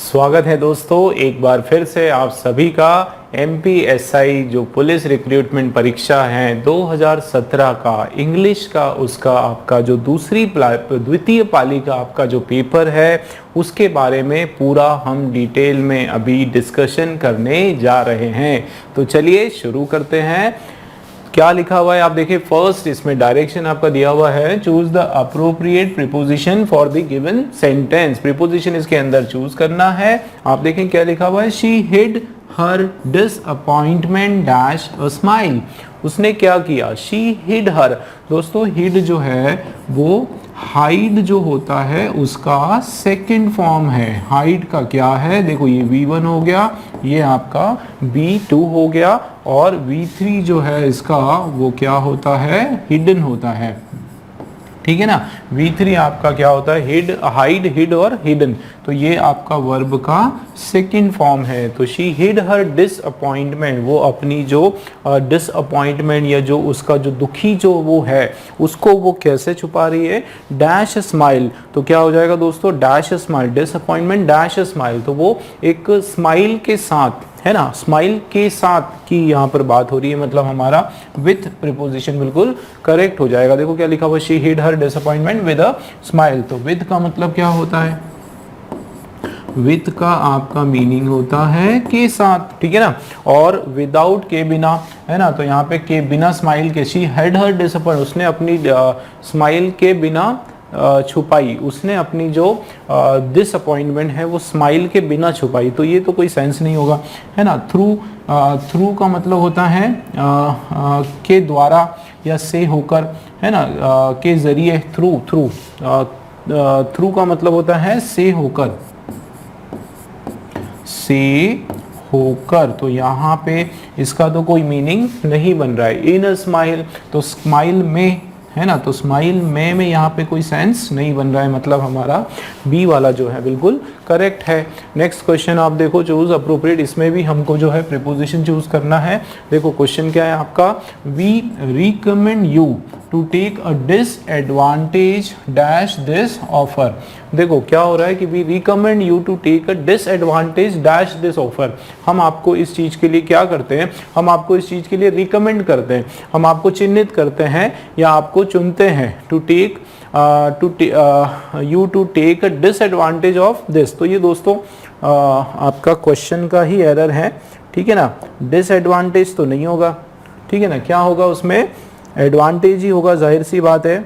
स्वागत है दोस्तों, एक बार फिर से आप सभी का MPSI जो पुलिस रिक्रूटमेंट परीक्षा है 2017 का इंग्लिश का उसका आपका जो द्वितीय पाली का आपका जो पेपर है उसके बारे में पूरा हम डिटेल में अभी डिस्कशन करने जा रहे हैं। तो चलिए शुरू करते हैं। क्या लिखा हुआ है आप देखिए, फर्स्ट इसमें डायरेक्शन आपका दिया हुआ है, choose the appropriate preposition for the given sentence. Preposition इसके अंदर चूज करना है। आप देखें क्या लिखा हुआ है, she hid her disappointment dash a smile. उसने क्या किया, शी हिड हर। दोस्तों हिड जो है वो हाइड जो होता है उसका सेकंड फॉर्म है। हाइड का क्या है, देखो ये V1 हो गया, ये आपका V2 हो गया, और V3 जो है इसका वो क्या होता है, हिडन होता है। ठीक है ना, V3 आपका क्या होता है, हिड, हाइड, हिड और हिडन। तो ये आपका वर्ब का सेकंड फॉर्म है। तो शी हिड हर डिसअपॉइंटमेंट, वो अपनी जो डिसअपॉइंटमेंट या जो उसका जो दुखी जो वो है उसको वो कैसे छुपा रही है, डैश स्माइल। तो क्या हो जाएगा दोस्तों, dash smile, disappointment dash smile. तो वो एक स्माइल के साथ है ना, स्माइल के साथ की यहाँ पर बात हो रही है, मतलब हमारा विथ प्रीपोजिशन बिल्कुल करेक्ट हो जाएगा। देखो क्या लिखा हुआ, she hid her disappointment with a smile. तो विद का मतलब क्या होता है, विद का आपका मीनिंग होता है के साथ, ठीक है ना, और विदाउट के बिना, है ना। तो यहाँ पे के बिना स्माइल के, शी हिड हर डिसअपॉइंट, उसने अपनी स्माइल के बिना छुपाई, उसने अपनी जो डिसअपॉइंटमेंट है वो स्माइल के बिना छुपाई। तो ये तो कोई सेंस नहीं होगा, है ना। थ्रू का मतलब होता है के द्वारा या से होकर, है ना, के जरिए, थ्रू का मतलब होता है से होकर, से होकर। तो यहाँ पे इसका तो कोई मीनिंग नहीं बन रहा है। इन अ स्माइल, तो स्माइल में, है ना, तो स्माइल में यहाँ पे कोई सेंस नहीं बन रहा है, मतलब हमारा बी वाला जो है बिल्कुल करेक्ट है। नेक्स्ट क्वेश्चन आप देखो, चूज अप्रोप्रिएट, इसमें भी हमको जो है प्रीपोजिशन चूज करना है। देखो क्वेश्चन क्या है आपका, we recommend you to take a disadvantage dash this offer. देखो क्या हो रहा है कि we recommend you to take a disadvantage dash this offer. हम आपको इस चीज के लिए क्या करते हैं, हम आपको इस चीज के लिए रिकमेंड करते हैं, हम आपको चिन्हित करते हैं या आपको चुनते हैं, to take you to take a disadvantage of this. तो ये दोस्तों आपका क्वेश्चन का ही एरर है, ठीक है ना। डिसएडवांटेज तो नहीं होगा, ठीक है ना, क्या होगा उसमें, एडवांटेज ही होगा, जाहिर सी बात है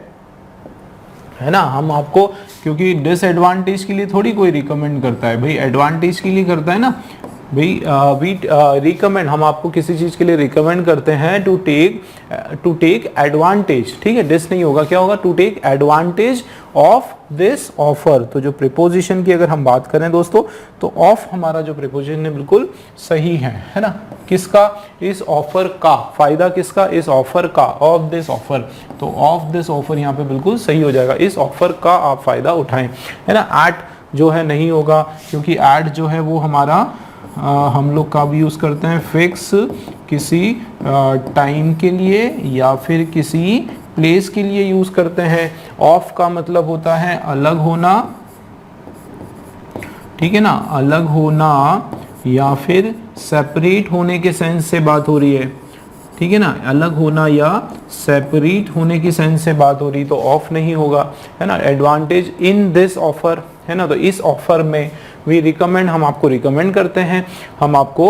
ना। हम आपको, क्योंकि डिसएडवांटेज के लिए थोड़ी कोई रिकमेंड करता है भाई, एडवांटेज के लिए करता है ना भाई। वी रिकमेंड, हम आपको किसी चीज के लिए रिकमेंड करते हैं टू टेक एडवांटेज, ठीक है। डिस नहीं होगा, क्या होगा, to take advantage of this offer. तो जो प्रीपोजिशन की अगर हम बात करें दोस्तों, तो ऑफ हमारा जो प्रीपोजिशन है बिल्कुल सही है ना। किसका, इस ऑफर का, फायदा किसका, इस ऑफर का, ऑफ दिस ऑफर। तो ऑफ दिस ऑफर यहाँ पे बिल्कुल सही हो जाएगा, इस ऑफर का आप फायदा उठाएं, है ना। एट जो है नहीं होगा, क्योंकि एट जो है वो हमारा हम लोग कब यूज़ करते हैं, फिक्स, किसी टाइम के लिए या फिर किसी प्लेस के लिए यूज़ करते हैं। ऑफ का मतलब होता है अलग होना, ठीक है ना, अलग होना या फिर सेपरेट होने के सेंस से बात हो रही है, ठीक है ना, अलग होना या सेपरेट होने की सेंस से बात हो रही, तो ऑफ नहीं होगा, है ना। एडवांटेज इन दिस ऑफर, है ना, तो इस ऑफर में वी रिकमेंड, हम आपको रिकमेंड करते हैं, हम आपको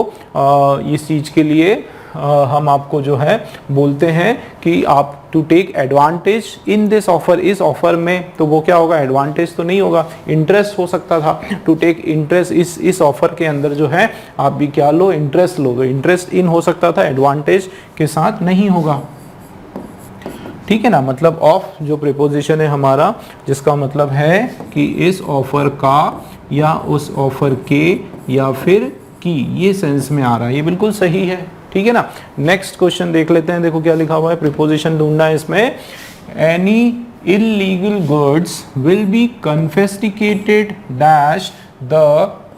इस चीज़ के लिए हम आपको जो है बोलते हैं कि आप to take advantage in this offer, इस ऑफर में। तो वो क्या होगा, एडवांटेज तो नहीं होगा, इंटरेस्ट हो सकता था, टू टेक इंटरेस्ट, इस ऑफर के अंदर जो है आप भी क्या लो, इंटरेस्ट लो, तो इंटरेस्ट इन हो सकता था, एडवांटेज के साथ नहीं होगा, ठीक है ना। मतलब ऑफ जो प्रीपोजिशन है हमारा, जिसका मतलब है कि इस ऑफर का या उस ऑफर के या फिर की, ये सेंस में आ रहा है, ये बिल्कुल सही है, ठीक है ना। नेक्स्ट क्वेश्चन देख लेते हैं। देखो क्या लिखा हुआ है, प्रीपोजिशन ढूंढना है इसमें। Any illegal goods will B confiscated dash the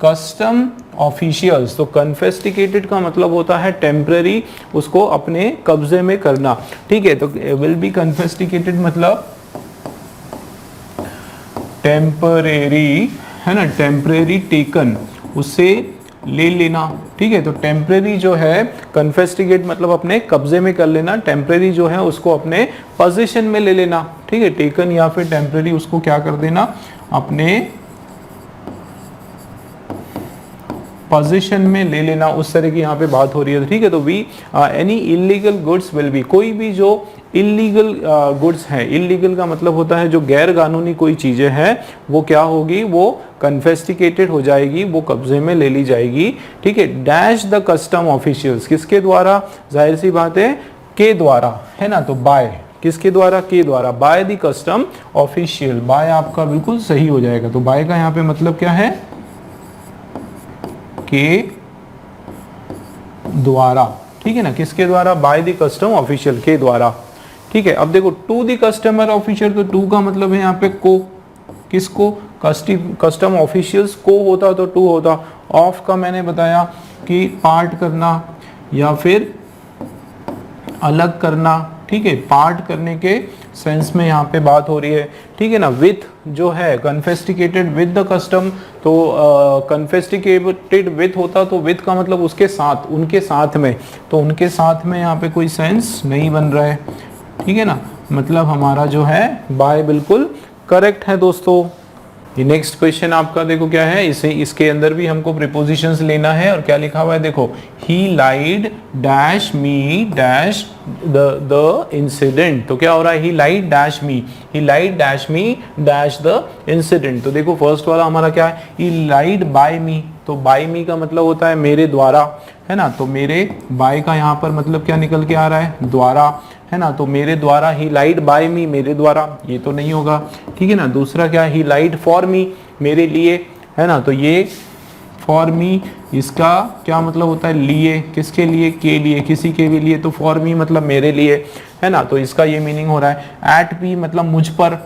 custom officials. तो कन्फिस्केटेड का मतलब होता है टेम्पररी, उसको अपने कब्जे में करना, ठीक है। तो विल बी कन्फिस्केटेड मतलब टेम्परेरी, है ना, टेम्परेरी टेकन, उसे ले लेना, ठीक है। तो टेम्परेरी जो है कन्फेस्टिगेट मतलब अपने कब्जे में कर लेना, टेम्परेरी जो है उसको अपने पोजीशन में ले लेना, ठीक है। टेकन या फिर टेम्परेरी उसको क्या कर देना, अपने पोजीशन में ले लेना, उस तरह की यहाँ पे बात हो रही है, ठीक है। तो we any illegal goods will be, कोई भी जो इलीगल गुड्स है, इलीगल का मतलब होता है जो गैर कानूनी कोई चीजें हैं, वो क्या होगी, वो कन्फेस्टिकेटेड हो जाएगी, वो कब्जे में ले ली जाएगी, ठीक है। डैश द कस्टम ऑफिशियल्स, किसके द्वारा, जाहिर सी बात है के द्वारा, है ना। तो बाय, किसके द्वारा, के द्वारा, by the custom official, by आपका बिल्कुल सही हो जाएगा। तो बाय का यहाँ पे मतलब क्या है, के द्वारा, ठीक है ना, किसके द्वारा, बाय द कस्टम ऑफिशियल, के द्वारा, ठीक है। अब देखो टू द कस्टमर ऑफिशियल, तो टू का मतलब है यहाँ पे को, किसको, कस्टम ऑफिशियल्स को होता तो टू होता। ऑफ का मैंने बताया कि पार्ट करना या फिर अलग करना, ठीक है, पार्ट करने के सेंस में यहाँ पे बात हो रही है, ठीक है ना। विथ जो है कन्फेस्टिकेटेड विद द कस्टम, तो कन्फेस्टिकेटेड विथ होता तो विथ का मतलब उसके साथ, उनके साथ में, तो उनके साथ में यहाँ पे कोई सेंस नहीं बन रहा है, ठीक है ना। मतलब हमारा जो है बाय बिल्कुल करेक्ट है दोस्तों। ये नेक्स्ट क्वेश्चन आपका देखो क्या है, इसे इसके अंदर भी हमको प्रीपोजिशंस लेना है, और क्या लिखा हुआ है देखो, he lied dash me dash the incident, तो क्या हो रहा है, he lied dash me, he lied dash me dash the incident. तो देखो फर्स्ट वाला हमारा क्या है, ही लाइड बाय मी, तो बाय मी का मतलब होता है मेरे द्वारा, है ना। तो मेरे बाय का यहाँ पर मतलब क्या निकल के आ रहा है, द्वारा, है ना। तो मेरे द्वारा, ही लाइड बाय मी, मेरे द्वारा, ये तो नहीं होगा, ठीक है ना। दूसरा क्या, ही लाइड फॉर मी, मेरे लिए, है ना। तो ये फॉर मी, इसका क्या मतलब होता है, लिए, किसके लिए, के लिए, किसी के भी लिए, तो फॉर मी मतलब मेरे लिए, है ना। तो इसका ये मीनिंग हो रहा है। एट मी मतलब मुझ पर,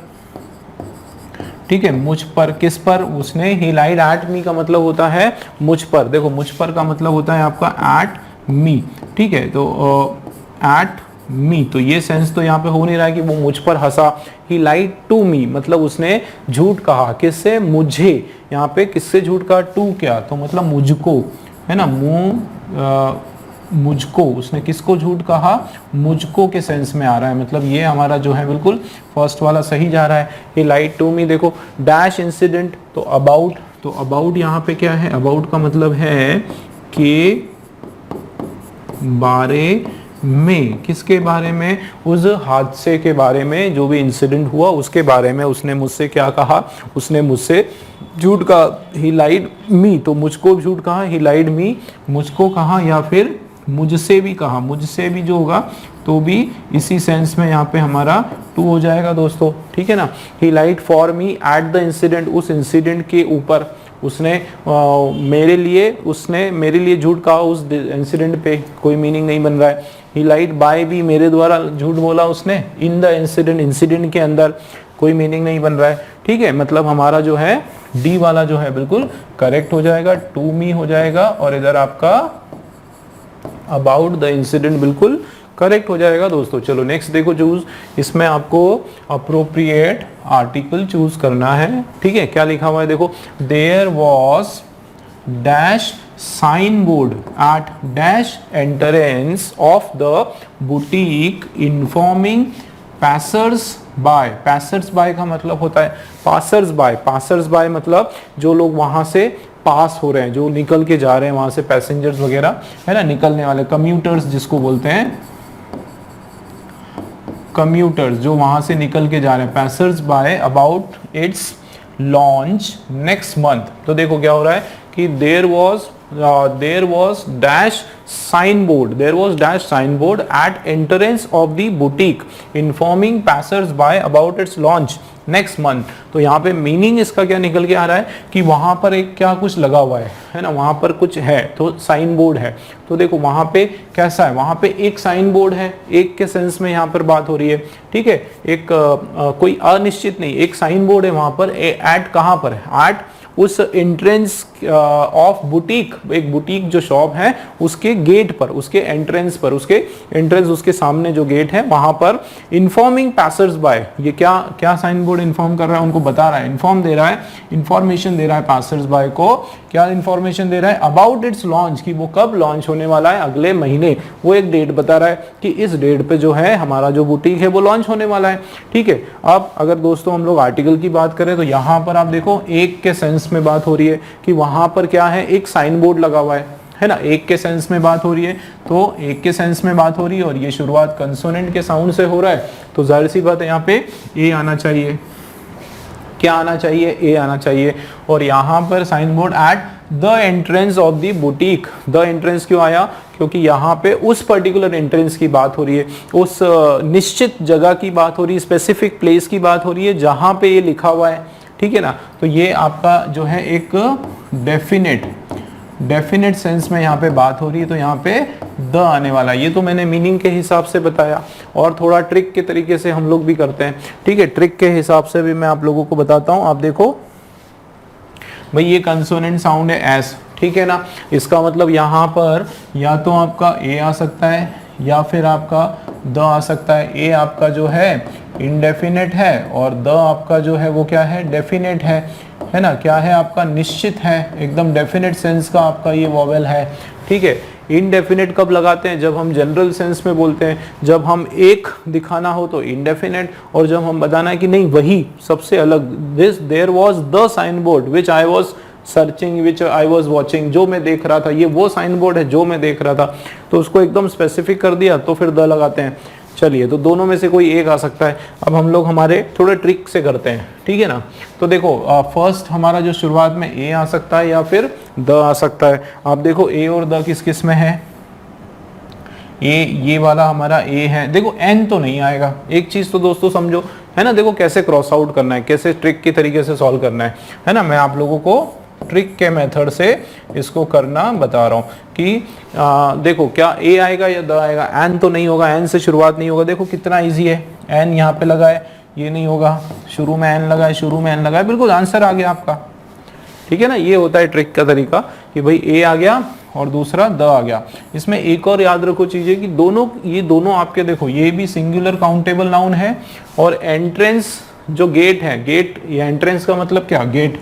ठीक है, मुझ पर, किस पर, उसने, ही लाइड एट मी का मतलब होता है मुझ पर, देखो मुझ पर का मतलब होता है आपका एट मी, ठीक है। तो एट मी, तो ये सेंस तो यहाँ पे हो नहीं रहा है कि वो मुझ पर हंसा। ही लाइड टू मी मतलब उसने झूठ कहा, किससे, मुझे, यहाँ पे किससे झूठ कहा, टू क्या, तो मतलब मुझको, है ना, मुझको, उसने किसको झूठ कहा, मुझको के सेंस में आ रहा है, मतलब ये हमारा जो है बिल्कुल फर्स्ट वाला सही जा रहा है। ही लाइड टू मी, देखो डैश इंसिडेंट, तो अबाउट, तो अबाउट यहाँ पे क्या है, अबाउट का मतलब है के बारे में, किसके बारे में, उस हादसे के बारे में, जो भी इंसिडेंट हुआ उसके बारे में उसने मुझसे क्या कहा, उसने मुझसे झूठ कहा। ही लाइड मी, तो मुझको झूठ कहा, ही लाइड मी, मुझको कहा, या फिर मुझसे भी कहा, मुझसे भी जो होगा तो भी इसी सेंस में यहाँ पे हमारा टू हो जाएगा दोस्तों, ठीक है ना। He lied for me at the incident, उस इंसिडेंट के ऊपर उसने मेरे लिए, उसने मेरे लिए झूठ कहा उस इंसिडेंट पे, कोई मीनिंग नहीं बन रहा है। ही लाइड बाय भी, मेरे द्वारा झूठ बोला उसने इन द इंसिडेंट, इंसिडेंट के अंदर, कोई मीनिंग नहीं बन रहा है, ठीक है। मतलब हमारा जो है डी वाला जो है बिल्कुल करेक्ट हो जाएगा, टू मी हो जाएगा, और इधर आपका अबाउट द इंसिडेंट बिल्कुल करेक्ट हो जाएगा दोस्तों। चलो नेक्स्ट देखो चूज, इसमें आपको अप्रोप्रिएट आर्टिकल चूज करना है, ठीक है। क्या लिखा हुआ है देखो, there was dash sign board at dash entrance of the boutique informing passers by, passers by का मतलब होता है पासर्स बाय, पासर्स बाय मतलब जो लोग वहां से पास हो रहे हैं, जो निकल के जा रहे हैं वहां से, पैसेंजर्स वगैरह, है ना, निकलने वाले, कम्यूटर्स जिसको बोलते हैं, कम्यूटर्स जो वहां से निकल के जा रहे हैं, passers by about its launch next month. तो देखो क्या हो रहा है कि there was dash signboard, there was dash signboard at entrance of the boutique informing passers-by about its launch next month। तो यहाँ पे मीनिंग इसका क्या निकल के आ रहा है कि वहां पर एक क्या कुछ लगा हुआ है ना, वहां पर कुछ है, तो साइन बोर्ड है। तो देखो वहां पे कैसा है, वहां पे एक साइन बोर्ड है, एक के सेंस में यहाँ पर बात हो रही है, ठीक है। एक कोई अनिश्चित नहीं, एक साइन बोर्ड है वहां पर, एट कहाँ पर है, एट उस एंट्रेंस ऑफ बुटीक, एक बुटीक जो शॉप है उसके गेट पर, उसके एंट्रेंस पर, उसके सामने जो गेट है वहां पर इन्फॉर्मिंग पैसर्स बाय, ये क्या क्या साइन बोर्ड इन्फॉर्म कर रहा है, उनको बता रहा है, इन्फॉर्म दे रहा है, इंफॉर्मेशन दे रहा है पैसर्स बाय को, क्या इंफॉर्मेशन दे रहा है, अबाउट इट्स लॉन्च, कि वो कब लॉन्च होने वाला है, अगले महीने, वो एक डेट बता रहा है कि इस डेट पे जो है हमारा जो बुटीक है वो लॉन्च होने वाला है। ठीक है, अब अगर दोस्तों हम लोग आर्टिकल की बात करें तो यहाँ पर आप देखो एक के सेंस में बात हो रही है कि वहां पर क्या है, एक साइन बोर्ड लगा हुआ है ना, एक के सेंस में बात हो रही है, तो एक के सेंस में बात हो रही है और ये शुरुआत कंसोनेंट के साउंड से हो रहा है, तो जाहिर सी बात है यहाँ पे ए आना चाहिए, क्या आना चाहिए, ए आना चाहिए। और यहाँ पर sign board at the entrance of the boutique, the entrance क्यों आया, क्योंकि यहाँ पे उस पर्टिकुलर एंट्रेंस की बात हो रही है, उस निश्चित जगह की बात हो रही है, स्पेसिफिक प्लेस की बात हो रही है जहाँ पे ये लिखा हुआ है। ठीक है ना, तो ये आपका जो है एक डेफिनेट सेंस में यहाँ पे बात हो रही है, तो यहाँ पे द आने वाला, ये तो मैंने मीनिंग के हिसाब से बताया और थोड़ा ट्रिक के तरीके से हम लोग भी करते हैं। ठीक है, ट्रिक के हिसाब से भी मैं आप लोगों को बताता हूँ। आप देखो भाई ये कंसोनेंट साउंड है एस, ठीक है ना, इसका मतलब यहाँ पर या तो आपका ए आ सकता है या फिर आपका द आ सकता है। ए आपका जो है इनडेफिनेट है और द आपका जो है वो क्या है, डेफिनेट है ना, क्या है आपका, निश्चित है, एकदम डेफिनेट सेंस का आपका ये वॉवेल है। ठीक है, इनडेफिनेट कब लगाते हैं, जब हम जनरल सेंस में बोलते हैं, जब हम एक दिखाना हो तो इनडेफिनेट, और जब हम बताना है कि नहीं वही सबसे अलग, this there was the sign board which I was searching, which I was watching, जो मैं देख रहा था, ये वो साइन बोर्ड है जो मैं देख रहा था, तो उसको एकदम स्पेसिफिक कर दिया तो फिर द लगाते हैं। चलिए, तो दोनों में से कोई एक आ सकता है। अब हम लोग हमारे थोड़े ट्रिक से करते हैं, ठीक है ना। तो देखो फर्स्ट हमारा जो शुरुआत में ए आ सकता है या फिर द आ सकता है। आप देखो ए और द किस किस में है, ये वाला हमारा ए है, देखो एन तो नहीं आएगा। एक चीज तो दोस्तों समझो, है ना, देखो कैसे क्रॉस आउट करना है, कैसे ट्रिक की तरीके से सॉल्व करना है ना। मैं आप लोगों को ट्रिक के मेथड से इसको करना बता रहा हूँ कि देखो क्या ए आएगा या द आएगा, एन तो नहीं होगा, एन से शुरुआत नहीं होगा। देखो कितना इजी है, एन यहाँ पे लगा है, ये नहीं होगा, शुरू में एन लगा है, शुरू में एन लगा है, बिल्कुल आंसर आ गया आपका। ठीक है ना, ये होता है ट्रिक का तरीका कि भाई ए आ गया और दूसरा द आ गया। इसमें एक और याद रखो चीजें कि ये दोनों आपके देखो, ये भी सिंगुलर काउंटेबल नाउन है और एंट्रेंस जो गेट है, गेट या एंट्रेंस का मतलब क्या, गेट,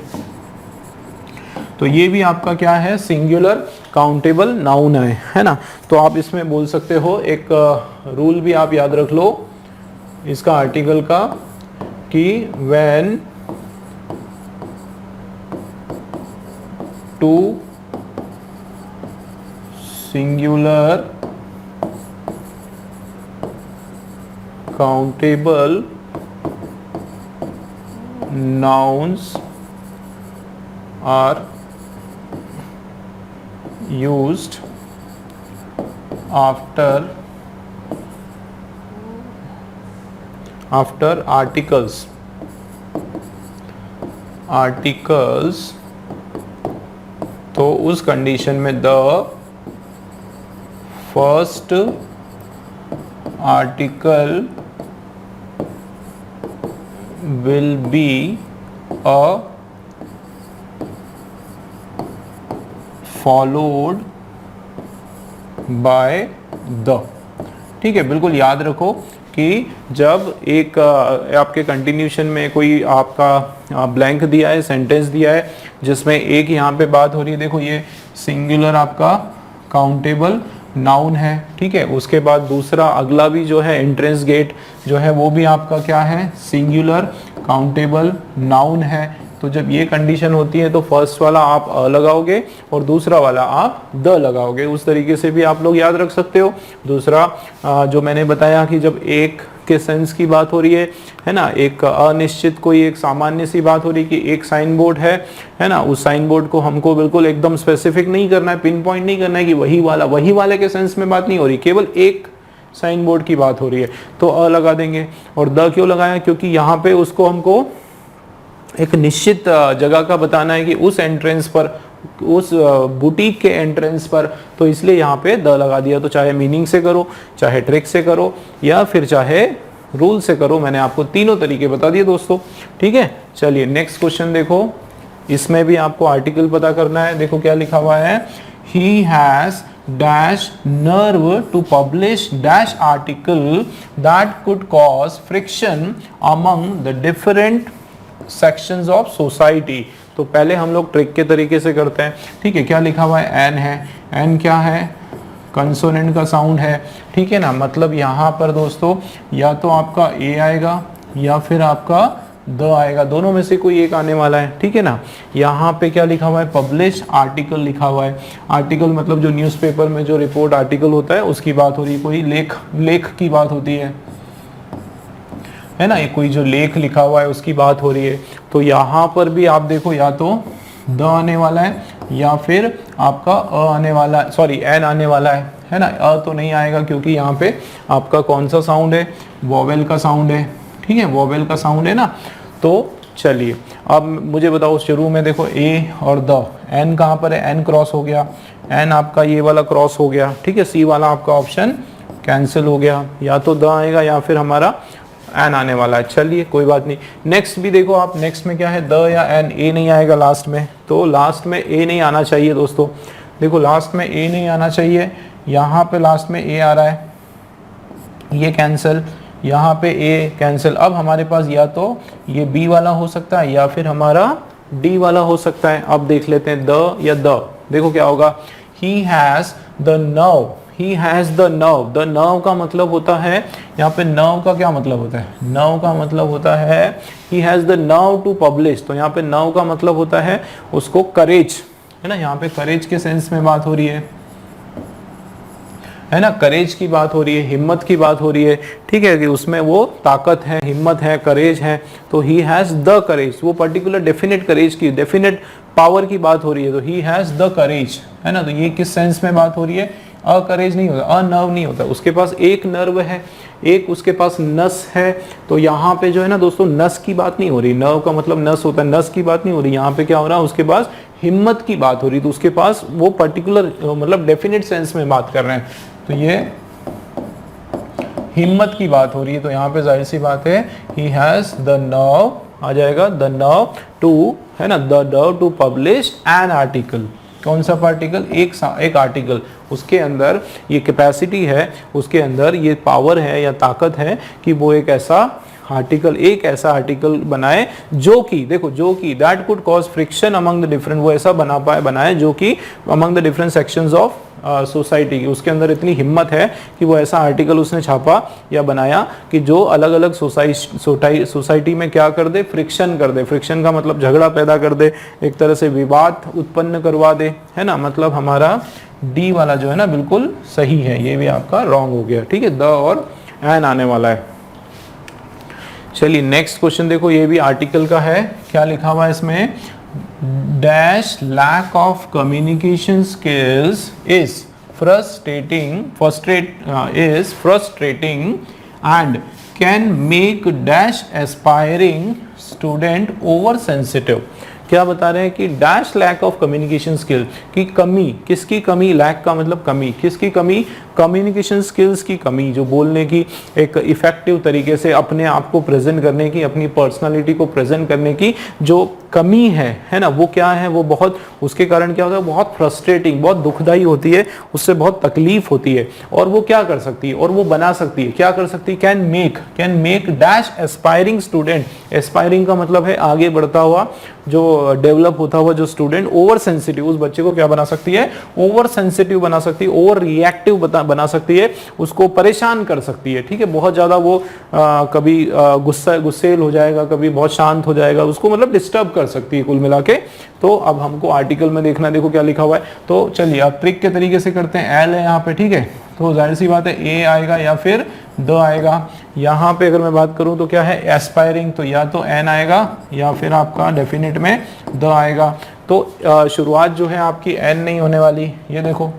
तो ये भी आपका क्या है, सिंगुलर काउंटेबल नाउन है ना। तो आप इसमें बोल सकते हो, एक रूल भी आप याद रख लो इसका आर्टिकल का कि when to singular countable nouns are used after articles तो उस कंडीशन में the first article will be a followed by the। ठीक है, बिल्कुल याद रखो कि जब एक आपके कंटिन्यूशन में कोई आपका ब्लैंक दिया है, सेंटेंस दिया है जिसमें एक यहाँ पे बात हो रही है, देखो ये सिंगुलर आपका काउंटेबल नाउन है, ठीक है। उसके बाद दूसरा अगला भी जो है एंट्रेंस गेट जो है वो भी आपका क्या है, सिंगुलर काउंटेबल नाउन है। तो जब ये कंडीशन होती है तो फर्स्ट वाला आप अ लगाओगे और दूसरा वाला आप द लगाओगे। उस तरीके से भी आप लोग याद रख सकते हो। दूसरा जो मैंने बताया कि जब एक के सेंस की बात हो रही है ना, एक अनिश्चित कोई एक सामान्य सी बात हो रही है कि एक साइन बोर्ड है ना, उस साइन बोर्ड को हमको बिल्कुल एकदम स्पेसिफिक नहीं करना है, पिन पॉइंट नहीं करना है कि वही वाले के सेंस में बात नहीं हो रही, केवल एक साइन बोर्ड की बात हो रही है तो अ लगा देंगे। और द क्यों लगाया, क्योंकि यहाँ पे उसको हमको एक निश्चित जगह का बताना है कि उस एंट्रेंस पर, उस बुटीक के एंट्रेंस पर, तो इसलिए यहाँ पे द लगा दिया। तो चाहे मीनिंग से करो, चाहे ट्रिक से करो या फिर चाहे रूल से करो, मैंने आपको तीनों तरीके बता दिए दोस्तों, ठीक है। चलिए नेक्स्ट क्वेश्चन देखो, इसमें भी आपको आर्टिकल पता करना है। देखो क्या लिखा हुआ है, he has dash nerve to publish dash article that could cause friction among the different sections of society। तो पहले हम लोग ट्रिक के तरीके से करते हैं, ठीक है। क्या लिखा हुआ है, एन है, एन क्या है, कंसोनेंट का साउंड है, ठीक है ना। मतलब यहाँ पर दोस्तों या तो आपका ए आएगा या फिर आपका द आएगा, दोनों में से कोई एक आने वाला है, ठीक है ना। यहाँ पे क्या लिखा हुआ है, पब्लिश आर्टिकल लिखा हुआ है। आर्टिकल मतलब जो न्यूज़पेपर में जो रिपोर्ट आर्टिकल होता है उसकी बात हो रही है, कोई लेख की बात होती है ना, ये कोई जो लेख लिखा हुआ है उसकी बात हो रही है। तो यहाँ पर भी आप देखो या तो द आने वाला है या फिर आपका अ आने वाला है, सॉरी एन आने वाला है ना। अ तो नहीं आएगा क्योंकि यहाँ पे आपका कौन सा साउंड है, वोवेल का साउंड है, ठीक है, वोवेल का साउंड है ना। तो चलिए अब मुझे बताओ, शुरू में देखो ए और द, एन कहाँ पर है, एन क्रॉस हो गया, एन आपका ये वाला क्रॉस हो गया, ठीक है। सी वाला आपका ऑप्शन कैंसिल हो गया, या तो द आएगा या फिर हमारा एन आने वाला है। चलिए कोई बात नहीं। नेक्स्ट भी देखो आप, नेक्स्ट में क्या है, द या एन, ए नहीं आएगा लास्ट में, तो लास्ट में ए नहीं आना चाहिए दोस्तों। देखो लास्ट में ए नहीं आना चाहिए, यहाँ पे लास्ट में ए आ रहा है, ये कैंसिल, यहाँ पे ए कैंसिल। अब हमारे पास या तो ये बी वाला हो सकता है या फिर हमारा डी वाला हो सकता है। अब देख लेते हैं द या द, देखो क्या होगा, ही has the nerve, he has the nerve. The nerve का मतलब होता है, यहाँ पे नर्व का क्या मतलब होता है, नर्व का मतलब होता है he has the nerve to publish. तो यहाँ पे नर्व का मतलब होता है उसको करेज, है ना, यहाँ पे करेज के सेंस में बात हो रही है ना, करेज की बात हो रही है, हिम्मत की बात हो रही है, ठीक है, कि उसमें वो ताकत है, हिम्मत है, करेज है। तो ही हैज द करेज, वो पर्टिकुलर डेफिनेट करेज की, डेफिनेट पावर की बात हो रही है। तो ही हैज द करेज, है ना। तो ये किस सेंस में बात हो रही है, अ करेज नहीं होता, अ नर्व नहीं होता, उसके पास एक नर्व है, एक उसके पास नस है। तो यहाँ पे जो है ना दोस्तों, नस की बात नहीं हो रही, नर्व का मतलब नस होता है, नस की बात नहीं हो रही। यहाँ पे क्या हो रहा है, उसके पास हिम्मत की बात हो रही, तो उसके पास वो पर्टिकुलर मतलब डेफिनेट सेंस में बात कर रहे हैं, तो ये हिम्मत की बात हो रही है। तो यहाँ पे जाहिर सी बात है, ही हैज द नर्व आ जाएगा, द नर्व टू, है ना, the nerve to publish an article. कौन सा पार्टिकल, एक आर्टिकल, उसके अंदर ये कैपेसिटी है, उसके अंदर ये पावर है या ताकत है कि वो एक ऐसा आर्टिकल, एक ऐसा आर्टिकल बनाए जो कि, देखो जो कि that could cause friction among the different, वो ऐसा बनाए जो कि among the different sections of society की, उसके अंदर इतनी हिम्मत है कि वो ऐसा आर्टिकल उसने छापा या बनाया कि जो अलग अलग सोसाइटी में क्या कर दे, फ्रिक्शन कर दे। फ्रिक्शन का मतलब झगड़ा पैदा कर दे, एक तरह से विवाद उत्पन्न करवा दे, है ना। मतलब हमारा डी वाला जो है ना बिल्कुल सही है, ये भी आपका रॉन्ग हो गया, ठीक है, द और एन आने वाला है। चलिए नेक्स्ट क्वेश्चन देखो, ये भी आर्टिकल का है। क्या लिखा हुआ है इसमें, dash lack of communication skills is frustrating and can make dash aspiring student over sensitive। क्या बता रहे हैं कि dash lack of communication skill की कमी, किसकी कमी, लैक का मतलब कमी, किसकी कमी, कम्युनिकेशन स्किल्स की कमी, जो बोलने की, एक इफेक्टिव तरीके से अपने आप को प्रेजेंट करने की, अपनी पर्सनालिटी को प्रेजेंट करने की जो कमी है ना, वो क्या है, वो बहुत, उसके कारण क्या होता है, बहुत फ्रस्ट्रेटिंग, बहुत दुखदाई होती है, उससे बहुत तकलीफ होती है। और वो क्या कर सकती है, और वो बना सकती है, क्या कर सकती है, can make dash aspiring student. Aspiring का मतलब है आगे बढ़ता हुआ, जो डेवलप होता हुआ जो स्टूडेंट, ओवर सेंसिटिव, उस बच्चे को क्या बना सकती है, ओवर सेंसिटिव बना सकती है, ओवर रिएक्टिव बना सकती है, उसको परेशान कर सकती है, ठीक है। बहुत ज्यादा वो कभी गुस्सेल हो जाएगा, कभी बहुत शांत हो जाएगा, उसको मतलब डिस्टर्ब कर सकती है कुल मिला के। तो अब हमको आर्टिकल में देखना, देखो क्या लिखा हुआ है। तो चलिए अब ट्रिक के तरीके से करते हैं। एल है यहाँ पे, ठीक है, तो जाहिर सी बात है ए आएगा या फिर द आएगा। यहाँ पे अगर मैं बात करूँ तो क्या है, एस्पायरिंग, तो या तो एन आएगा या फिर आपका डेफिनेट में द आएगा। तो शुरुआत जो है आपकी एन नहीं होने वाली, ये देखो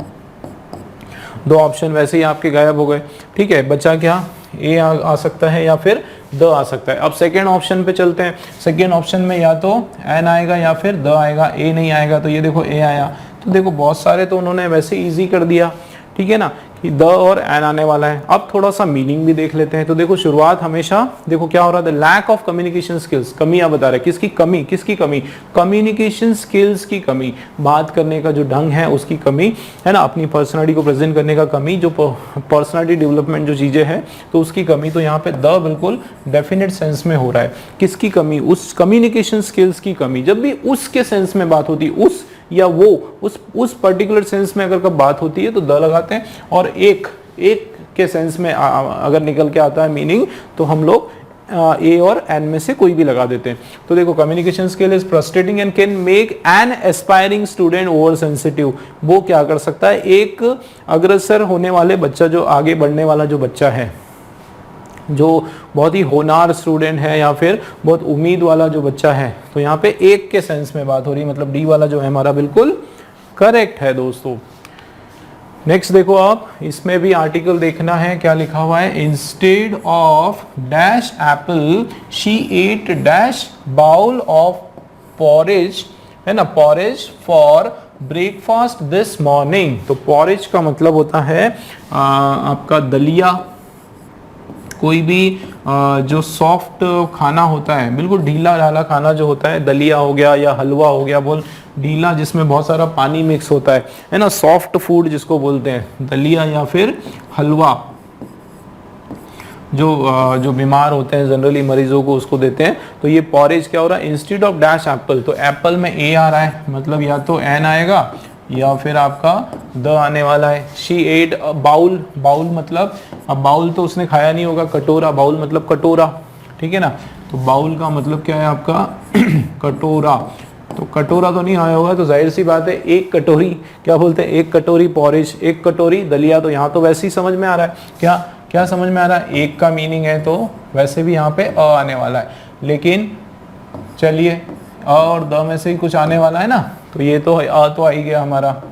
दो ऑप्शन वैसे ही आपके गायब हो गए, ठीक है। बचा क्या, ए आ सकता है या फिर द आ सकता है। अब सेकेंड ऑप्शन पे चलते हैं। सेकेंड ऑप्शन में या तो एन आएगा या फिर द आएगा, ए नहीं आएगा। तो ये देखो ए आया, तो देखो बहुत सारे तो उन्होंने वैसे इजी कर दिया, ठीक है ना, कि द और एन आने वाला है। अब थोड़ा सा मीनिंग भी देख लेते हैं। तो देखो शुरुआत हमेशा देखो क्या हो रहा है, लैक ऑफ कम्युनिकेशन स्किल्स, कमियां बता रहे हैं। किसकी कमी, किसकी कमी, कम्युनिकेशन स्किल्स की कमी, बात करने का जो ढंग है उसकी कमी है ना, अपनी पर्सनालिटी को प्रेजेंट करने का कमी, जो पर्सनालिटी डेवलपमेंट जो चीजें हैं तो उसकी कमी। तो यहाँ पे द बिल्कुल डेफिनेट सेंस में हो रहा है। किसकी कमी, उस कम्युनिकेशन स्किल्स की कमी। जब भी उसके सेंस में बात होती है, उस या वो, उस पर्टिकुलर सेंस में अगर कब बात होती है तो द लगाते हैं। और एक के सेंस में अगर निकल के आता है मीनिंग तो हम लोग ए और एन में से कोई भी लगा देते हैं। तो देखो communication skill is frustrating and can make an aspiring student over sensitive. वो क्या कर सकता है, एक अग्रसर होने वाले बच्चा, जो आगे बढ़ने वाला जो बच्चा है, जो बहुत ही होनहार स्टूडेंट है या फिर बहुत उम्मीद वाला जो बच्चा है, तो यहाँ पे एक के सेंस में बात हो रही है, मतलब डी वाला जो है हमारा बिल्कुल करेक्ट है दोस्तों। नेक्स्ट देखो आप, इसमें भी आर्टिकल देखना है, क्या लिखा हुआ है, instead of dash apple she ate dash bowl of porridge, है ना, porridge for breakfast this morning. तो पॉरेज का मतलब होता है आपका दलिया, कोई भी जो सॉफ्ट खाना होता है, बिल्कुल ढीला ढाला खाना जो होता है, दलिया हो गया या हलवा हो गया, बोल ढीला जिसमें बहुत सारा पानी मिक्स होता है ना, सॉफ्ट फूड जिसको बोलते हैं, दलिया या फिर हलवा, जो बीमार होते हैं जनरली मरीजों को उसको देते हैं। तो ये पॉरेज क्या हो रहा है, इंस्टेड ऑफ डैश एप्पल, तो एप्पल में ए आ रहा है, मतलब या तो एन आएगा या फिर आपका द आने वाला है। शी एट बाउल, बाउल मतलब, अब बाउल तो उसने खाया नहीं होगा, कटोरा, बाउल मतलब कटोरा, ठीक है ना। तो बाउल का मतलब क्या है आपका कटोरा, तो कटोरा तो नहीं आया होगा, तो जाहिर सी बात है एक कटोरी, क्या बोलते हैं, एक कटोरी पॉरेज, एक कटोरी दलिया। तो यहाँ तो वैसे ही समझ में आ रहा है, क्या क्या समझ में आ रहा है, एक का मीनिंग है तो वैसे भी यहाँ पे अ आने वाला है। लेकिन चलिए अ और द में से ही कुछ आने वाला है ना, तो ये तो अ तो आ ही गया हमारा।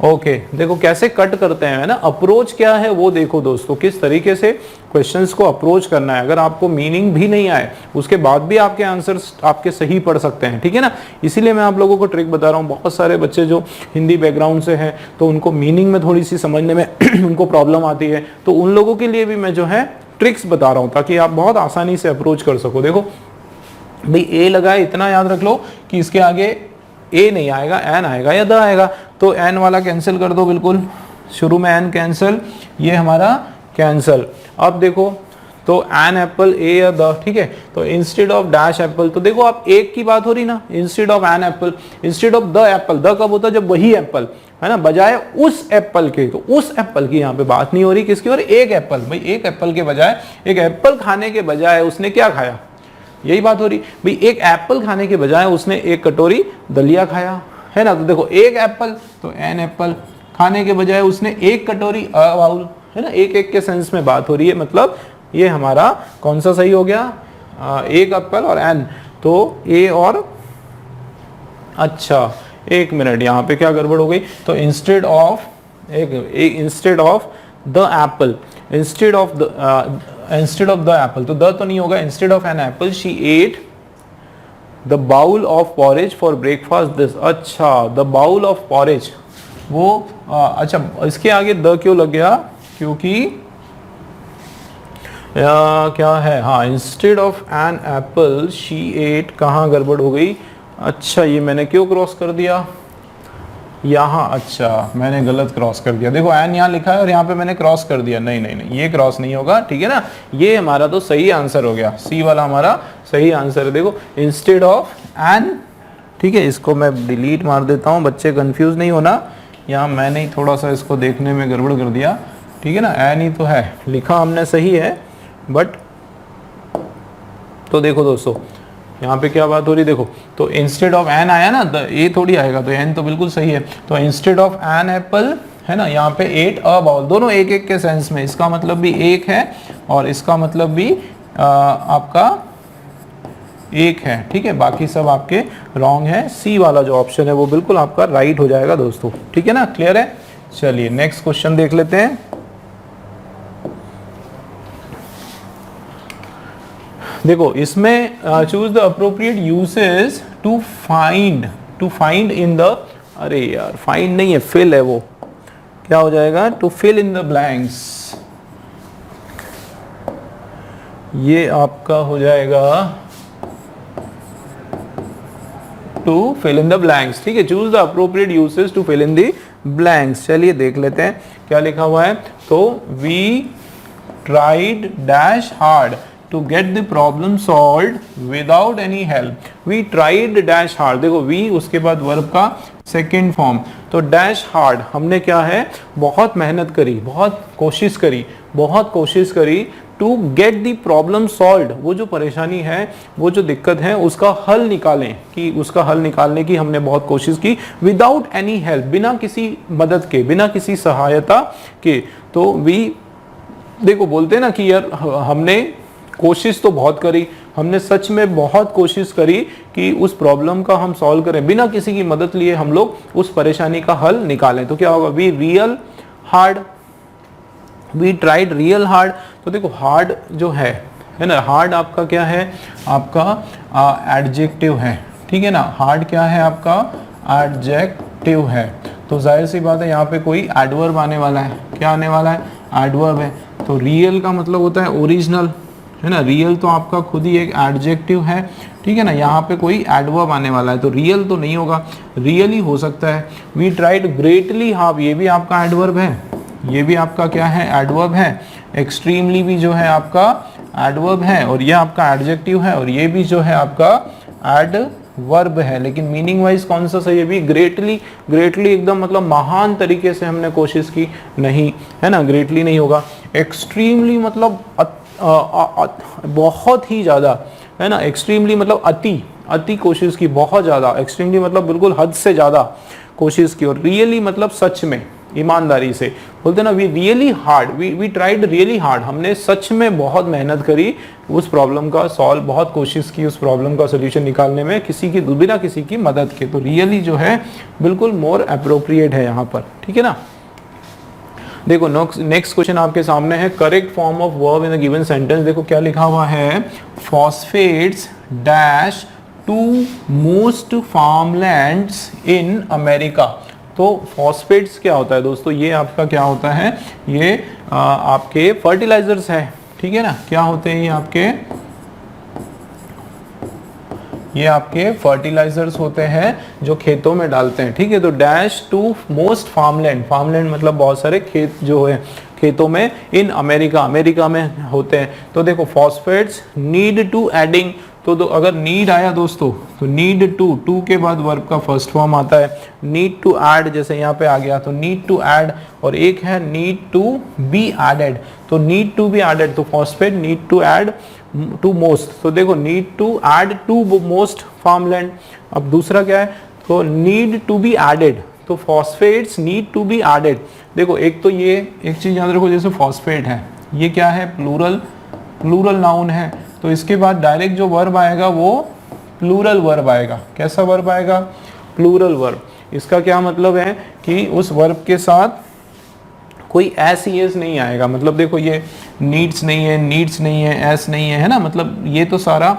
ओके देखो कैसे कट करते हैं, है ना, अप्रोच क्या है वो देखो दोस्तों, किस तरीके से क्वेश्चंस को अप्रोच करना है। अगर आपको मीनिंग भी नहीं आए उसके बाद भी आपके आंसर्स आपके सही पड़ सकते हैं, ठीक है ना। इसीलिए मैं आप लोगों को ट्रिक बता रहा हूँ। बहुत सारे बच्चे जो हिंदी बैकग्राउंड से हैं तो उनको मीनिंग में थोड़ी सी समझने में उनको प्रॉब्लम आती है, तो उन लोगों के लिए भी मैं जो है ट्रिक्स बता रहा हूँ ताकि आप बहुत आसानी से अप्रोच कर सको। देखो भाई ए लगाए, इतना याद रख लो कि इसके आगे ए नहीं आएगा, एन आएगा या द आएगा। तो एन वाला कैंसिल कर दो, बिल्कुल शुरू में एन कैंसिल, ये हमारा कैंसिल। अब देखो तो एन एप्पल, ए या द, ठीक है। तो इंस्टेड ऑफ डैश एप्पल, तो देखो आप एक की बात हो रही ना, instead of an apple, instead of the apple. The कब होता है, जब वही एप्पल है ना, बजाय उस एप्पल के। तो उस एप्पल की यहाँ पे बात नहीं हो रही, किसकी, और एक एप्पल। भाई एक एप्पल के बजाय, एक एप्पल खाने के बजाय उसने क्या खाया, यही बात हो रही भाई। एक एप्पल खाने के बजाय उसने एक कटोरी दलिया खाया, है ना। तो देखो एक एप्पल, तो एन एप्पल, खाने के बजाय उसने एक कटोरी अ बाउल, है ना, एक एक के सेंस में बात हो रही है। मतलब ये हमारा कौन सा सही हो गया, एक एप्पल और एन, तो ए और, अच्छा एक मिनट, यहाँ पे क्या गड़बड़ हो गई। तो instead of instead of the apple, instead of the apple, तो द तो नहीं होगा। Instead of an apple she ate the bowl of porridge for breakfast this. अच्छा द बाउल ऑफ पॉरेज, वो अच्छा इसके आगे द क्यों लग गया, क्योंकि क्या है, हाँ, instead of an apple she ate, कहाँ गड़बड़ हो गई। अच्छा ये मैंने क्यों क्रॉस कर दिया यहाँ, अच्छा मैंने गलत क्रॉस कर दिया। देखो एन यहाँ लिखा है और यहाँ पे मैंने क्रॉस कर दिया, नहीं नहीं नहीं, ये क्रॉस नहीं होगा, ठीक है ना। ये हमारा तो सही आंसर हो गया, सी वाला हमारा सही आंसर है। देखो इंस्टेड ऑफ एन, ठीक है, इसको मैं डिलीट मार देता हूँ, बच्चे कंफ्यूज नहीं होना, यहाँ मैंने ही थोड़ा सा इसको देखने में गड़बड़ कर दिया, ठीक है ना। एन ही तो है, लिखा हमने सही है बट, तो देखो दोस्तों यहाँ पे क्या बात हो रही, देखो तो इंस्टेड ऑफ एन आया ना, ए थोड़ी आएगा, तो एन तो बिल्कुल सही है। तो इंस्टेड ऑफ एन एप्पल, है ना, यहाँ पे एट अ बाउल, दोनों एक एक के सेंस में, इसका मतलब भी एक है और इसका मतलब भी आपका एक है, ठीक है। बाकी सब आपके रॉन्ग है, सी वाला जो ऑप्शन है वो बिल्कुल आपका राइट हो जाएगा दोस्तों, ठीक है ना, क्लियर है। चलिए नेक्स्ट क्वेश्चन देख लेते हैं। देखो इसमें choose the appropriate usage to find in the, अरे यार फाइंड नहीं है, फिल है वो, क्या हो जाएगा, to fill in the blanks, ये आपका हो जाएगा to fill in the blanks. ठीक है, choose the appropriate usage to fill in the blanks. चलिए देख लेते हैं क्या लिखा हुआ है। तो we tried dash hard to get the problem solved without any help. We tried dash hard, देखो वी उसके बाद वर्ब का सेकेंड फॉर्म, तो डैश हार्ड हमने क्या है, बहुत मेहनत करी, बहुत कोशिश करी to get the problem solved, वो जो परेशानी है, वो जो दिक्कत है उसका हल निकालें, कि उसका हल निकालने की हमने बहुत कोशिश की, विदाउट एनी हेल्प, बिना किसी मदद के, बिना किसी सहायता के। तो वी देखो बोलते हैं ना कि यार हमने कोशिश तो बहुत करी, हमने सच में बहुत कोशिश करी कि उस प्रॉब्लम का हम सॉल्व करें, बिना किसी की मदद लिए हम लोग उस परेशानी का हल निकालें। तो क्या होगा, we real hard, we tried real hard. तो देखो हार्ड जो है ना, हार्ड आपका क्या है, आपका एडजेक्टिव है, ठीक है ना, हार्ड क्या है आपका, एडजेक्टिव है। तो जाहिर सी बात है यहाँ पे कोई एडवर्ब आने वाला है, क्या आने वाला है, एडवर्ब है। तो रियल का मतलब होता है ओरिजिनल, है ना, रियल तो आपका खुद ही एक एडजेक्टिव है, ठीक है ना, यहाँ पे कोई एडवर्ब आने वाला है, तो रियल तो नहीं होगा, रियल ही हो सकता है। वी ट्राइड ग्रेटली हार्ड, ये भी आपका एडवर्ब है, ये भी आपका क्या है, एडवर्ब है। एक्सट्रीमली भी जो है आपका एडवर्ब है, और ये आपका एडजेक्टिव है, और ये भी जो है आपका एडवर्ब है। लेकिन मीनिंग वाइज कौन सा सही है भी, ग्रेटली, ग्रेटली एकदम मतलब महान तरीके से हमने कोशिश की, नहीं, है ना, ग्रेटली नहीं होगा। एक्सट्रीमली मतलब बहुत ही ज़्यादा, है ना, एक्सट्रीमली मतलब अति कोशिश की, बहुत ज़्यादा, एक्सट्रीमली मतलब बिल्कुल हद से ज़्यादा कोशिश की, और रियली मतलब सच में, ईमानदारी से। बोलते ना we really hard, we tried really hard, हमने सच में बहुत मेहनत करी उस प्रॉब्लम का सॉल्व, बहुत कोशिश की उस प्रॉब्लम का सोल्यूशन निकालने में, बिना किसी की मदद के। तो रियली जो है बिल्कुल मोर अप्रोप्रिएट है यहाँ पर, ठीक है ना। देखो नेक्स्ट क्वेश्चन आपके सामने है, correct form of verb in the given sentence. देखो क्या लिखा हुआ है, phosphates dash to most farmlands in America. तो फॉस्फेट्स क्या होता है दोस्तों, ये आपका क्या होता है, ये आपके फर्टिलाइजर्स है, ठीक है ना, क्या होते हैं ये आपके फर्टिलाइजर्स होते हैं जो खेतों में डालते हैं, ठीक है। तो dash to most farmland, farmland मतलब बहुत सारे खेत जो है खेतों में, इन अमेरिका, अमेरिका में होते हैं। तो देखो फॉस्फेट्स नीड टू एडिंग, तो अगर नीड आया दोस्तों, तो नीड टू के बाद वर्ब का फर्स्ट फॉर्म आता है, नीड टू ऐड, जैसे यहाँ पे आ गया, तो नीड टू ऐड, और एक है नीड टू बी एडेड, तो नीड टू बी एडेड, तो phosphate need to add to most, तो देखो need to add to most farmland. अब दूसरा क्या है, तो नीड टू बी एडेड, तो phosphates need to be added. देखो एक तो ये एक चीज याद रखो, जैसे फॉस्फेट है, ये क्या है, प्लूरल नाउन है, तो इसके बाद डायरेक्ट जो वर्ब आएगा वो प्लूरल वर्ब आएगा। कैसा वर्ब आएगा, प्लूरल वर्ब। इसका क्या मतलब है कि उस वर्ब के साथ कोई एस ईएस नहीं आएगा, मतलब देखो ये नीड्स नहीं है, नीड्स नहीं है, एस नहीं है ना, मतलब ये तो सारा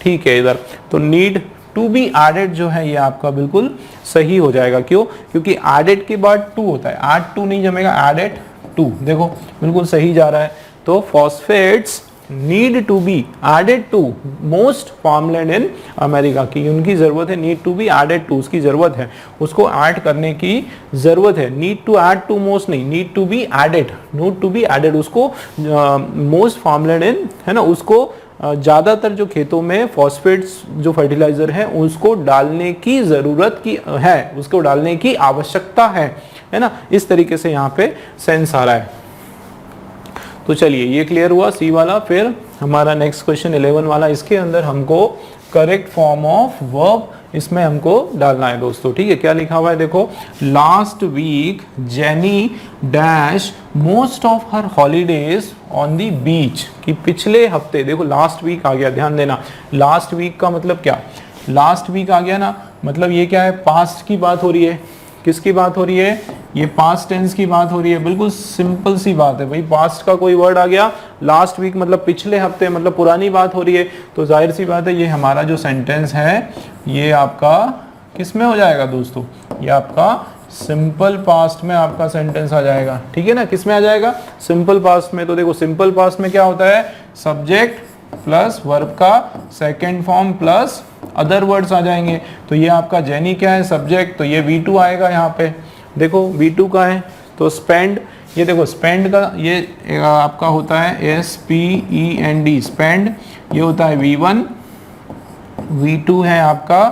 ठीक है इधर। तो नीड टू बी एडेड जो है ये आपका बिल्कुल सही हो जाएगा। क्यों, क्योंकि एडेड के बाद टू होता है, एड टू नहीं जमेगा, एडेड टू, देखो बिल्कुल सही जा रहा है। तो phosphates need to be added to most farmland in America, की उनकी जरूरत है, need to be added to, उसकी जरूरत है, उसको ऐड करने की जरूरत है। Need to add to most नहीं, need to be added, need to be added, उसको मोस्ट फार्मलैंड इन, है ना, उसको ज़्यादातर जो खेतों में फॉस्फेट्स जो फर्टिलाइजर है उसको डालने की ज़रूरत की है, उसको डालने की आवश्यकता है ना, इस तरीके से यहाँ पे सेंस आ रहा है। तो चलिए ये क्लियर हुआ सी वाला। फिर हमारा नेक्स्ट क्वेश्चन 11 वाला, इसके अंदर हमको करेक्ट फॉर्म ऑफ वर्ब इसमें हमको डालना है दोस्तों, ठीक है। क्या लिखा हुआ है देखो, last week Jenny dash most of her holidays on the beach, कि पिछले हफ्ते, देखो लास्ट वीक आ गया, ध्यान देना, लास्ट वीक का मतलब क्या, लास्ट वीक आ गया ना, मतलब ये क्या है, पास्ट की बात हो रही है, किसकी बात हो रही है, ये पास्ट टेंस की बात हो रही है, बिल्कुल सिंपल सी बात है भाई, पास्ट का कोई वर्ड आ गया, लास्ट वीक मतलब पिछले हफ्ते, मतलब पुरानी बात हो रही है, तो जाहिर सी बात है ये हमारा जो सेंटेंस है ये आपका किस में हो जाएगा दोस्तों, ये आपका सिंपल पास्ट में आपका सेंटेंस आ जाएगा, ठीक है ना। किस में आ जाएगा? सिंपल पास्ट में। तो देखो सिंपल पास्ट में क्या होता है, सब्जेक्ट प्लस वर्ब का second form plus other words आ जाएंगे। तो ये आपका जेनी क्या है, सब्जेक्ट, तो ये V2 आएगा यहाँ पे। देखो V2 का है तो स्पेंड, ये देखो स्पेंड का ये आपका होता है SPEND, स्पेंड, ये होता है V1, V2 है आपका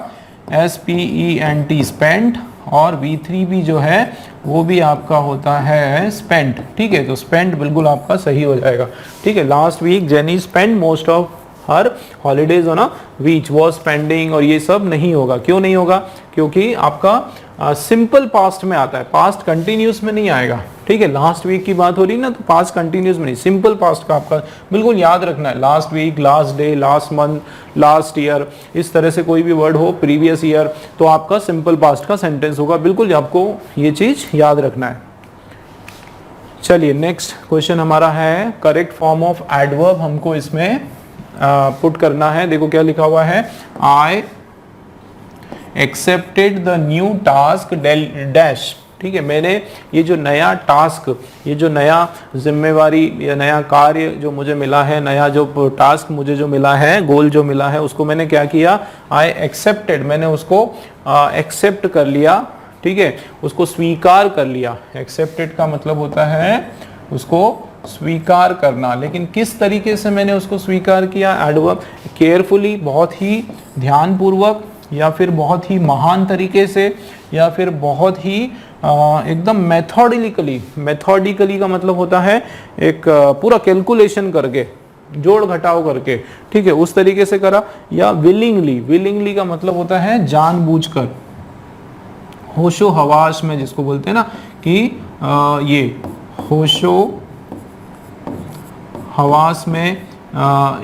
SPENT, स्पेंड, और V3 भी जो है वो भी आपका होता है स्पेंट, ठीक है। तो स्पेंट बिल्कुल आपका सही हो जाएगा, ठीक है। Last week Jenny spend most of her holidays on a beach, was spending, और ये सब नहीं होगा। क्यों नहीं होगा? क्योंकि आपका सिंपल पास्ट में आता है, पास्ट कंटिन्यूस में नहीं आएगा, ठीक है। लास्ट वीक की बात हो रही है ना, तो पास्ट कंटिन्यूस में नहीं, सिंपल पास्ट का आपका बिल्कुल याद रखना है। Last week, last day, last month, last year, इस तरह से कोई भी वर्ड हो, प्रीवियस ईयर, तो आपका सिंपल पास्ट का सेंटेंस होगा। बिल्कुल आपको ये चीज याद रखना है। चलिए नेक्स्ट क्वेश्चन हमारा है करेक्ट फॉर्म ऑफ एडवर्ब, हमको इसमें पुट करना है। देखो क्या लिखा हुआ है, I accepted the new task dash, ठीक है। मैंने ये जो नया टास्क, ये जो नया जिम्मेवारी या नया कार्य जो मुझे मिला है, नया जो टास्क मुझे जो मिला है, गोल जो मिला है, उसको मैंने क्या किया, आई एक्सेप्टेड, मैंने उसको एक्सेप्ट कर लिया, ठीक है, उसको स्वीकार कर लिया। एक्सेप्टेड का मतलब होता है उसको स्वीकार करना, लेकिन किस तरीके से मैंने उसको स्वीकार किया, एडवर्ब, केयरफुली, बहुत ही ध्यानपूर्वक, या फिर बहुत ही महान तरीके से, या फिर बहुत ही एकदम मेथोडिकली। मेथोडिकली का मतलब होता है एक पूरा कैलकुलेशन करके, जोड़ घटाव करके, ठीक है, उस तरीके से करा। या विलिंगली, विलिंगली का मतलब होता है जानबूझकर, होशो हवास में जिसको बोलते हैं ना कि ये होशो हवास में,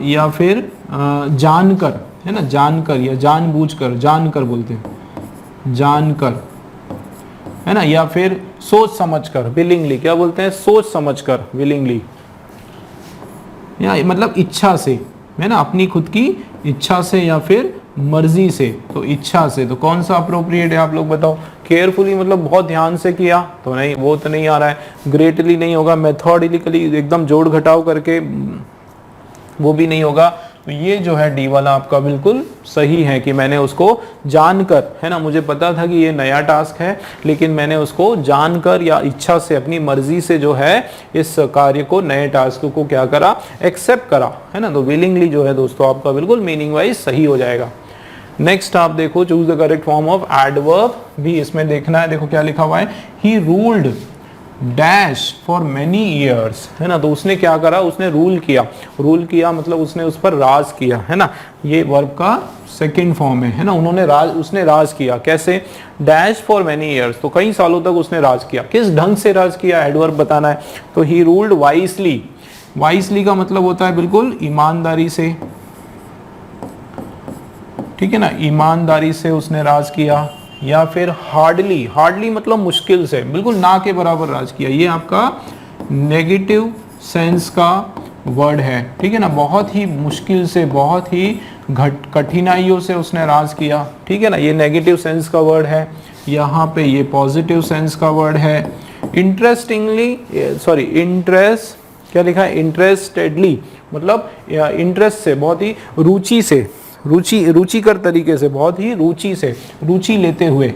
या फिर जानकर, है ना, जानकर या जानबूझकर, जानकर बोलते हैं, जानकर, है ना, या फिर सोच समझकर, विलिंगली, क्या बोलते हैं, सोच समझकर, विलिंगली, या मतलब इच्छा से, है ना, अपनी खुद की इच्छा से या फिर मर्जी से। तो इच्छा से, तो कौन सा अप्रोप्रिएट है आप लोग बताओ। केयरफुली मतलब बहुत ध्यान से किया, तो नहीं, वो तो नहीं आ रहा है। ग्रेटली नहीं होगा, मेथोडिकली एकदम जोड़ घटाव करके, वो भी नहीं होगा। तो ये जो है डी वाला आपका बिल्कुल सही है कि मैंने उसको जानकर, है ना, मुझे पता था कि ये नया टास्क है, लेकिन मैंने उसको जानकर या इच्छा से, अपनी मर्जी से जो है इस कार्य को, नए टास्क को क्या करा, एक्सेप्ट करा, है ना। तो विलिंगली जो है दोस्तों आपका बिल्कुल मीनिंग वाइज सही हो जाएगा। नेक्स्ट आप देखो, choose the correct form of adverb, भी इसमें देखना है। देखो क्या लिखा हुआ है, he ruled dash for many years, है ना। तो उसने क्या करा, उसने रूल किया। रूल किया मतलब उसने उस पर राज किया, है ना। ये वर्ब का सेकंड फॉर्म है ना। उन्होंने राज, उसने राज किया, कैसे, डैश फॉर मेनी ईयर्स, तो कई सालों तक उसने राज किया। किस ढंग से राज किया, एडवर्ब बताना है। तो ही रूल्ड वाइसली, वाइसली का मतलब होता है बिल्कुल ईमानदारी से, ठीक है ना, ईमानदारी से उसने राज किया। या फिर हार्डली, हार्डली मतलब मुश्किल से, बिल्कुल ना के बराबर राज किया। ये आपका नेगेटिव सेंस का वर्ड है, ठीक है ना। बहुत ही मुश्किल से, बहुत ही कठिनाइयों से उसने राज किया, ठीक है ना। ये नेगेटिव सेंस का वर्ड है। यहाँ पे ये पॉजिटिव सेंस का वर्ड है। इंटरेस्टिंगली, सॉरी, इंटरेस्ट क्या लिखा है, इंटरेस्टेडली मतलब इंटरेस्ट से, बहुत ही रुचि से, रुचिकर तरीके से, बहुत ही रुचि से, रुचि लेते हुए,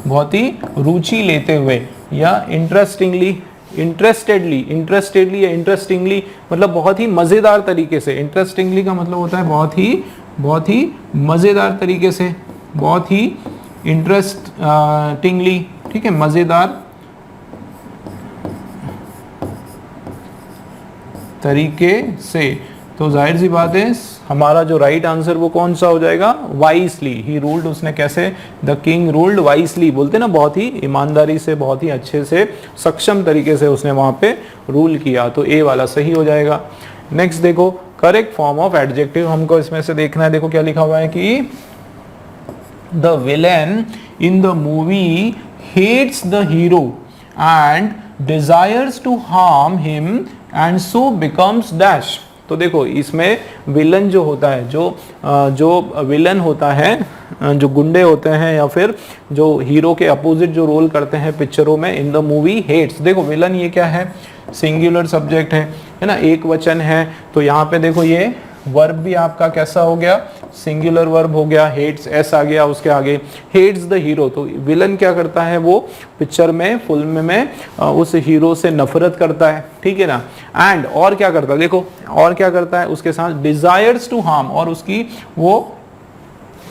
बहुत ही रुचि लेते हुए। या इंटरेस्टिंगली, इंटरेस्टेडली, इंटरेस्टेडली या इंटरेस्टिंगली मतलब बहुत ही मजेदार तरीके से। इंटरेस्टिंगली का मतलब होता है बहुत ही मजेदार तरीके से, बहुत ही इंटरेस्टिंगली, ठीक है, मजेदार तरीके से। तो जाहिर सी बात है हमारा जो राइट आंसर वो कौन सा हो जाएगा, वाइसली। ही रूल्ड, उसने कैसे, द किंग रूल्ड वाइसली, बोलते ना, बहुत ही ईमानदारी से, बहुत ही अच्छे से, सक्षम तरीके से उसने वहां पे रूल किया। तो ए वाला सही हो जाएगा। नेक्स्ट देखो, करेक्ट फॉर्म ऑफ एडजेक्टिव, हमको इसमें से देखना है। देखो क्या लिखा हुआ है कि the villain in the movie hates the hero and desires to harm him and so becomes dash. तो देखो इसमें विलन जो होता है, जो विलन होता है जो गुंडे होते हैं या फिर जो हीरो के अपोजिट जो रोल करते हैं पिक्चरों में इन द मूवी हेट्स। देखो विलन ये क्या है, सिंगुलर सब्जेक्ट है ना, एक वचन है, तो यहाँ पे देखो ये वर्ब भी आपका कैसा हो गया, सिंगुलर वर्ब हो गया, हेट्स एस आ गया उसके आगे, हेट्स द हीरो। तो विलन क्या करता है, वो पिक्चर में फिल्म में उस हीरो से नफरत करता है, ठीक है ना। एंड और क्या करता है, देखो और क्या करता है उसके साथ, डिजायर्स टू हार्म, और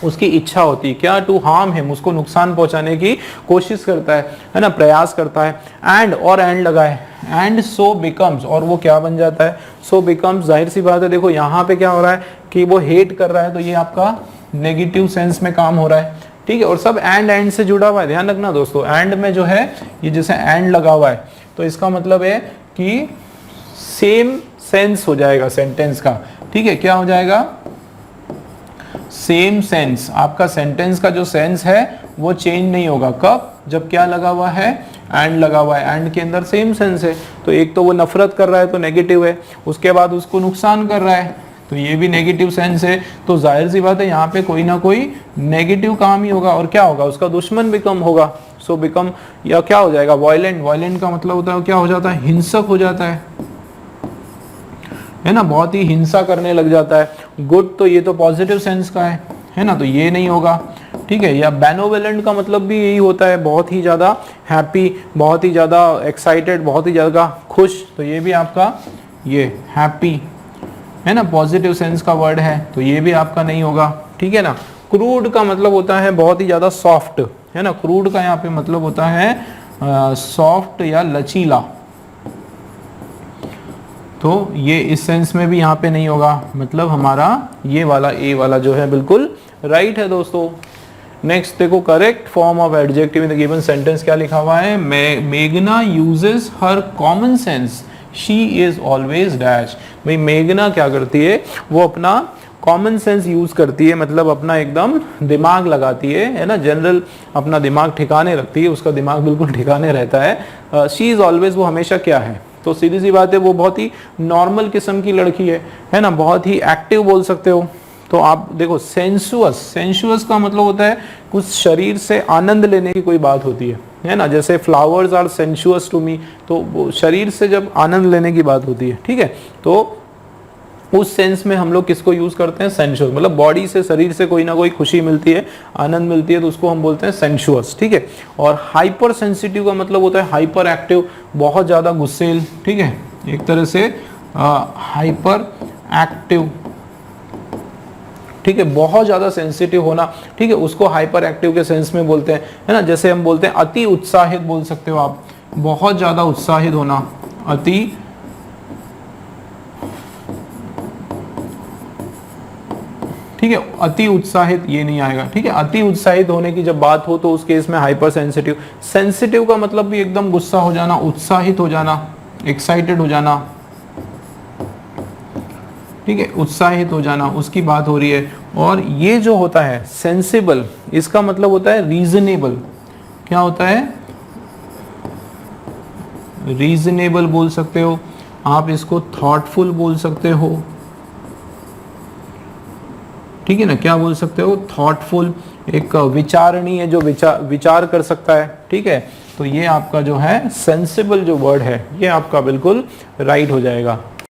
उसकी इच्छा होती है क्या, टू हार्म हिम, उसको नुकसान पहुंचाने की कोशिश करता है ना, प्रयास करता है। एंड और एंड लगा है, एंड सो बिकम्स, और वो क्या बन जाता है, सो बिकम्स। जाहिर सी बात है, देखो यहाँ पे क्या हो रहा है कि वो हेट कर रहा है, तो ये आपका नेगेटिव सेंस में काम हो रहा है, ठीक है। और सब एंड से जुड़ा हुआ है, ध्यान रखना दोस्तों, एंड में जो है ये जैसे एंड लगा हुआ है, तो इसका मतलब है कि सेम सेंस हो जाएगा सेंटेंस का, ठीक है। क्या हो जाएगा, सेम सेंस, आपका सेंटेंस का जो सेंस है वो चेंज नहीं होगा। कब, जब क्या लगा हुआ है, एंड लगा हुआ है, एंड के अंदर सेम सेंस है। तो एक तो वो नफरत कर रहा है तो नेगेटिव है, उसके बाद उसको नुकसान कर रहा है तो ये भी नेगेटिव सेंस है। तो जाहिर सी बात है यहाँ पे कोई ना कोई नेगेटिव काम ही होगा, और क्या होगा, उसका दुश्मन बिकम होगा। सो बिकम, या क्या हो जाएगा, वायलेंट। वायलेंट का मतलब होता है क्या हो जाता है, हिंसक हो जाता है ना, बहुत ही हिंसा करने लग जाता है। गुड, तो ये तो पॉजिटिव सेंस का है ना, तो ये नहीं होगा, ठीक है। या बेनोवेलेंट का मतलब भी यही होता है, बहुत ही ज़्यादा हैप्पी, बहुत ही ज़्यादा एक्साइटेड, बहुत ही ज़्यादा खुश, तो ये भी आपका ये हैप्पी है ना, पॉजिटिव सेंस का वर्ड है, तो ये भी आपका नहीं होगा, ठीक है ना। क्रूड का मतलब होता है बहुत ही ज़्यादा सॉफ्ट, है ना, क्रूड का यहाँ पे मतलब होता है सॉफ्ट या लचीला, तो ये इस सेंस में भी यहाँ पे नहीं होगा, मतलब हमारा ये वाला ए वाला जो है बिल्कुल राइट है दोस्तों। नेक्स्ट देखो, correct form of adjective in the given sentence क्या लिखा हुआ है, मेघना uses her common sense, she is always dash. भाई मेघना क्या करती है, वो अपना कॉमन सेंस यूज करती है, मतलब अपना एकदम दिमाग लगाती है ना, जनरल अपना दिमाग ठिकाने रखती है, उसका दिमाग बिल्कुल ठिकाने रहता है। शी इज ऑलवेज, वो हमेशा क्या है, तो सीधी सी बात है वो बहुत ही नॉर्मल किस्म की लड़की है ना, बहुत ही एक्टिव बोल सकते हो। तो आप देखो सेंसुअस, सेंसुअस का मतलब होता है कुछ शरीर से आनंद लेने की कोई बात होती है ना, जैसे flowers are sensuous to me, तो वो शरीर से जब आनंद लेने की बात होती है, ठीक है। तो उस सेंस में हम लोग किसको यूज करते हैं, सेंसुअस, मतलब बॉडी से, शरीर से कोई ना कोई खुशी मिलती है, आनंद मिलती है, तो उसको हम बोलते हैं सेंसुअस, ठीक है। और हाइपर सेंसिटिव का मतलब होता है हाइपर एक्टिव, बहुत ज्यादा गुस्सेल, ठीक है, एक तरह से हाइपर एक्टिव, ठीक है, बहुत ज्यादा सेंसिटिव होना, ठीक है, उसको हाइपर एक्टिव के सेंस में बोलते हैं, है ना। जैसे हम बोलते हैं अति उत्साहित बोल सकते हो आप, बहुत ज्यादा उत्साहित होना, अति, ठीक है, अति उत्साहित ये नहीं आएगा, ठीक है। अति उत्साहित होने की जब बात हो तो उस केस में हाइपर सेंसिटिव। सेंसिटिव का मतलब भी एकदम गुस्सा हो जाना, उत्साहित हो जाना, एक्साइटेड हो जाना, ठीक है, उत्साहित हो जाना, उसकी बात हो रही है। और ये जो होता है सेंसिबल, इसका मतलब होता है रीजनेबल। क्या होता है, रीजनेबल बोल सकते हो आप, इसको थॉटफुल बोल सकते हो, ठीक है ना, क्या बोल सकते हो, थॉटफुल, एक विचारणीय, जो विचार कर सकता है, ठीक है। तो ये आपका जो है सेंसिबल जो वर्ड है, ये आपका बिल्कुल राइट हो जाएगा।